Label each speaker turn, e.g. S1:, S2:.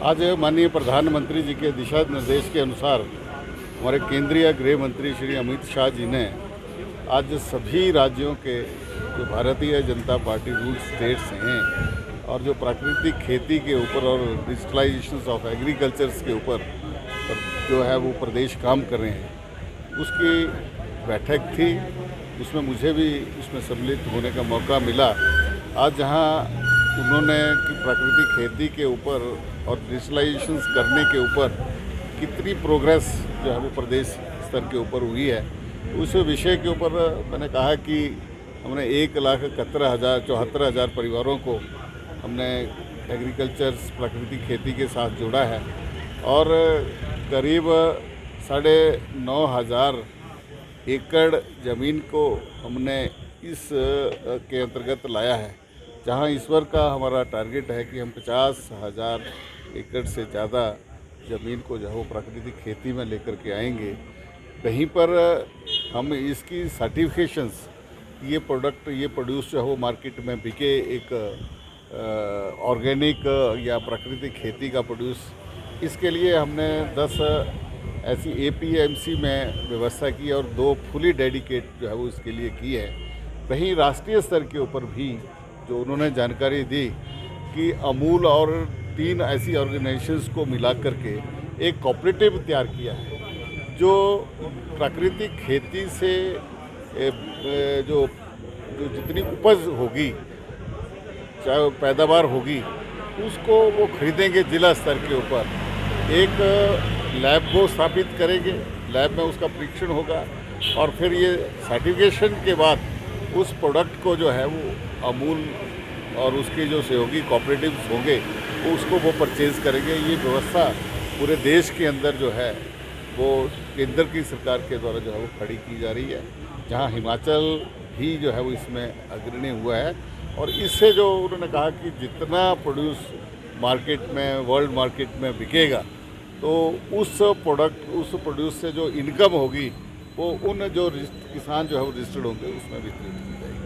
S1: आज माननीय प्रधानमंत्री जी के दिशा निर्देश के अनुसार हमारे केंद्रीय गृह मंत्री श्री अमित शाह जी ने आज सभी राज्यों के जो Bharatiya Janata party rule states हैं और जो प्राकृतिक खेती के ऊपर और डिजिटलाइजेशन ऑफ एग्रीकल्चर्स के ऊपर जो है वो प्रदेश काम कर रहे हैं, उसकी बैठक थी। उसमें मुझे भी उसमें सम्मिलित होने का मौका मिला। आज जहां उन्होंने कि प्राकृतिक खेती के ऊपर और डिजिटलाइजेशन करने के ऊपर कितनी प्रोग्रेस जो है वो प्रदेश स्तर के ऊपर हुई है, उस विषय के ऊपर मैंने कहा कि हमने 1,71,074 परिवारों को हमने एग्रीकल्चर प्राकृतिक खेती के साथ जोड़ा है और करीब 9,500 एकड़ ज़मीन को हमने इस के अंतर्गत लाया है, जहां ईश्वर का हमारा टारगेट है कि हम 50,000 एकड़ से ज़्यादा ज़मीन को जो है वो प्राकृतिक खेती में लेकर के आएंगे। कहीं पर हम इसकी सर्टिफिकेशंस, ये प्रोडक्ट, ये प्रोड्यूस जो है वो मार्केट में बिके, एक ऑर्गेनिक या प्राकृतिक खेती का प्रोड्यूस, इसके लिए हमने 10 ऐसी APMC में व्यवस्था की और 2 फुली डेडिकेट जो है वो इसके लिए की है। कहीं राष्ट्रीय स्तर के ऊपर भी जो उन्होंने जानकारी दी कि अमूल और 3 ऐसी ऑर्गेनाइजेशंस को मिला करके एक कोऑपरेटिव तैयार किया है, जो प्राकृतिक खेती से जो जितनी उपज होगी, चाहे पैदावार होगी, उसको वो खरीदेंगे जिला स्तर के ऊपर। एक लैब को स्थापित करेंगे, लैब में उसका परीक्षण होगा और फिर ये सर्टिफिकेशन के बाद उस प्रोडक्ट को जो है वो अमूल और उसके जो सहयोगी कोऑपरेटिव्स होंगे वो उसको वो परचेज़ करेंगे। ये व्यवस्था पूरे देश के अंदर जो है वो केंद्र की सरकार के द्वारा जो है वो खड़ी की जा रही है, जहां हिमाचल भी जो है वो इसमें अग्रणी हुआ है। और इससे जो उन्होंने कहा कि जितना प्रोड्यूस मार्केट में, वर्ल्ड मार्केट में बिकेगा, तो उस प्रोड्यूस से जो इनकम होगी वो उन जो किसान जो है वो रजिस्टर्ड होंगे उसमें वितरित की जाएगी।